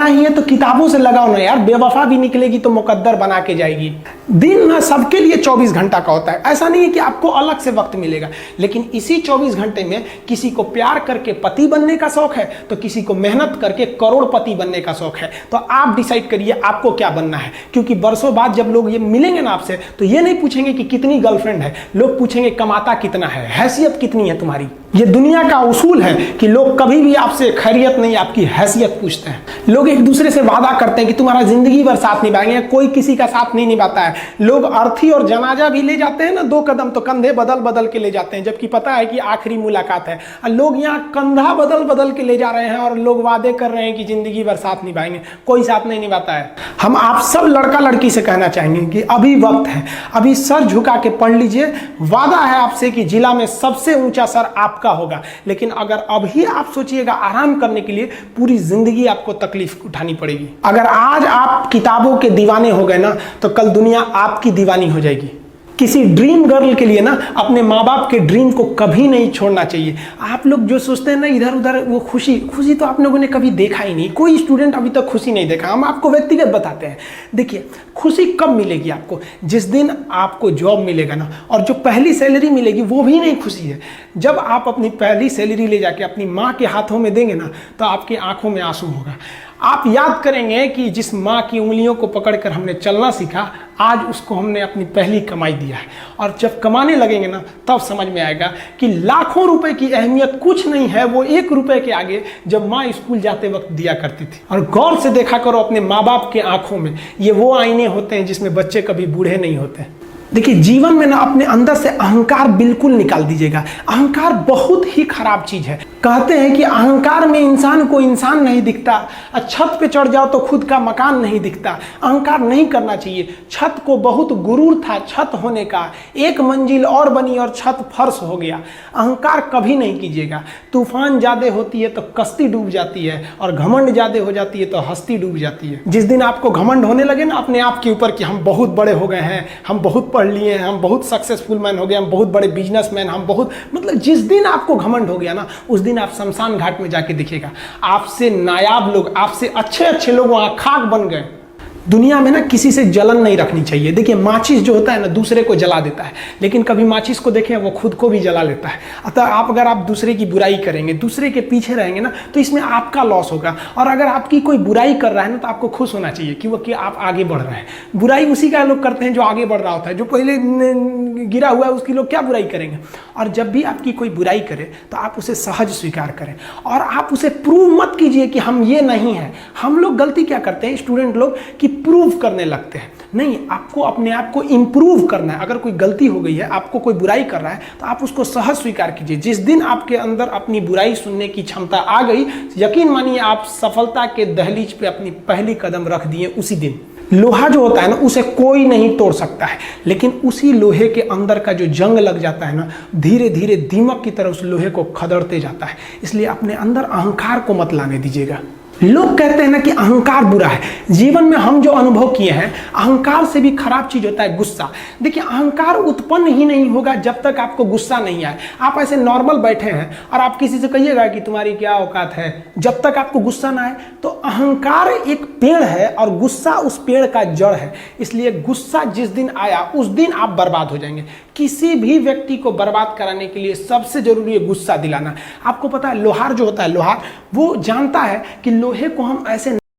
ही है तो किताबों से लगाओ ना यार, बेवफा भी निकलेगी तो मुकद्दर बना के जाएगी। दिन ना सबके लिए 24 घंटा का होता है, ऐसा नहीं है कि आपको अलग से वक्त मिलेगा, लेकिन इसी 24 घंटे में किसी को प्यार करके पति बनने का शौक है तो किसी को मेहनत करके करोड़पति बनने का शौक है। तो आप डिसाइड करिए आपको क्या बनना है, क्योंकि बरसों बाद जब लोग ये मिलेंगे ना आपसे तो ये नहीं पूछेंगे कि कितनी गर्लफ्रेंड है, लोग पूछेंगे कमाता कितना है, हैसियत कितनी है तुम्हारी। ये दुनिया का उसूल है कि लोग कभी भी आपसे खैरियत नहीं आपकी हैसियत पूछते हैं। लोग एक दूसरे से वादा करते हैं कि तुम्हारा जिंदगी भर साथ निभाएंगे, कोई किसी का साथ नहीं निभाता है। लोग अर्थी और जनाजा भी ले जाते हैं ना 2 कदम तो कंधे बदल बदल के ले जाते हैं, जबकि पता है कि आखिरी मुलाकात है। और लोग यहाँ कंधा बदल बदल के ले जा रहे हैं और लोग वादे कर रहे हैं कि जिंदगी भर साथ निभाएंगे, कोई साथ नहीं निभाता है। हम आप सब लड़का लड़की से कहना चाहेंगे कि अभी वक्त है, अभी सर झुका के पढ़ लीजिए। वादा है आपसे कि जिला में सबसे ऊंचा सर आपका होगा, लेकिन अगर अभी आप सोचिएगा आराम करने के लिए, पूरी जिंदगी आपको तकलीफ उठानी पड़ेगी। अगर आज आप किताबों के दीवाने हो गए ना तो कल दुनिया आपकी दीवानी हो जाएगी। किसी ड्रीम गर्ल के लिए ना अपने माँ बाप के ड्रीम को कभी नहीं छोड़ना चाहिए। आप लोग जो सोचते हैं ना इधर उधर, वो खुशी तो आप लोगों ने कभी देखा ही नहीं। कोई स्टूडेंट अभी तक खुशी नहीं देखा। हम आपको व्यक्तिगत बताते हैं। देखिए खुशी कब मिलेगी आपको, जिस दिन आपको जॉब मिलेगा ना, और जो पहली सैलरी मिलेगी वो भी नहीं खुशी है। जब आप अपनी पहली सैलरी ले जाके अपनी माँ के हाथों में देंगे ना तो आपकी आंखों में आंसू होगा। आप याद करेंगे कि जिस माँ की उंगलियों को पकड़कर हमने चलना सीखा, आज उसको हमने अपनी पहली कमाई दिया है। और जब कमाने लगेंगे ना तब समझ में आएगा कि लाखों रुपए की अहमियत कुछ नहीं है, वो 1 रुपए के आगे जब माँ स्कूल जाते वक्त दिया करती थी। और गौर से देखा करो अपने माँ बाप के आंखों में, ये वो आईने होते हैं जिसमें बच्चे कभी बूढ़े नहीं होते। देखिए जीवन में ना अपने अंदर से अहंकार बिल्कुल निकाल दीजिएगा। अहंकार बहुत ही खराब चीज है। कहते हैं कि अहंकार में इंसान को इंसान नहीं दिखता, छत पे चढ़ जाओ तो खुद का मकान नहीं दिखता। अहंकार नहीं करना चाहिए। छत को बहुत गुरूर था छत होने का, 1 मंजिल और बनी और छत फर्श हो गया। अहंकार कभी नहीं कीजिएगा। तूफान ज्यादा होती है तो कश्ती डूब जाती है, और घमंड ज्यादा हो जाती है तो हस्ती डूब जाती है। जिस दिन आपको घमंड होने लगे ना अपने आप के ऊपर कि हम बहुत बड़े हो गए हैं, हम बहुत पढ़ लिए हैं, हम बहुत सक्सेसफुल मैन हो गए, हम बहुत बड़े बिजनेसमैन, हम बहुत, मतलब जिस दिन आपको घमंड हो गया ना उस दिन आप शमशान घाट में जाके देखिएगा आपसे नायाब लोग, आपसे अच्छे अच्छे लोग वहां खाक बन गए। दुनिया में ना किसी से जलन नहीं रखनी चाहिए। देखिए माचिस जो होता है ना दूसरे को जला देता है, लेकिन कभी माचिस को देखें वो खुद को भी जला लेता है। अतः अगर आप दूसरे की बुराई करेंगे, दूसरे के पीछे रहेंगे ना तो इसमें आपका लॉस होगा। और अगर आपकी कोई बुराई कर रहा है ना तो आपको खुश होना चाहिए कि आप आगे बढ़ रहे हैं। बुराई उसी का लोग करते हैं जो आगे बढ़ रहा होता है, जो पहले गिरा हुआ है उसकी लोग क्या बुराई करेंगे। और जब भी आपकी कोई बुराई करे तो आप उसे सहज स्वीकार करें, और आप उसे प्रूव मत कीजिए कि हम ये नहीं है। हम लोग गलती क्या करते हैं स्टूडेंट लोग कि प्रूव करने लगते हैं। नहीं, आपको अपने आप को इंप्रूव करना है। अगर कोई गलती हो गई है, आपको कोई बुराई कर रहा है तो आप उसको सहज स्वीकार कीजिए। जिस दिन आपके अंदर अपनी बुराई सुनने की क्षमता आ गई, यकीन मानिए आप सफलता के दहलीज पे अपनी पहली कदम रख दिए उसी दिन। लोहा जो होता है ना उसे कोई नहीं तोड़ सकता है, लेकिन उसी लोहे के अंदर का जो जंग लग जाता है ना, धीरे धीरे दीमक की तरह उस लोहे को खदड़ते जाता है। इसलिए अपने अंदर अहंकार को मत लाने दीजिएगा। लोग कहते हैं ना कि अहंकार बुरा है। जीवन में हम जो अनुभव किए हैं, अहंकार से भी खराब चीज होता है गुस्सा। देखिए अहंकार उत्पन्न ही नहीं होगा जब तक आपको गुस्सा नहीं आए। आप ऐसे नॉर्मल बैठे हैं और आप किसी से कहिएगा कि तुम्हारी क्या औकात है, जब तक आपको गुस्सा ना आए। तो अहंकार एक पेड़ है और गुस्सा उस पेड़ का जड़ है। इसलिए गुस्सा जिस दिन आया उस दिन आप बर्बाद हो जाएंगे। किसी भी व्यक्ति को बर्बाद कराने के लिए सबसे जरूरी है गुस्सा दिलाना। आपको पता है लोहार जो होता है, लोहार वो जानता है कि लोहे को हम ऐसे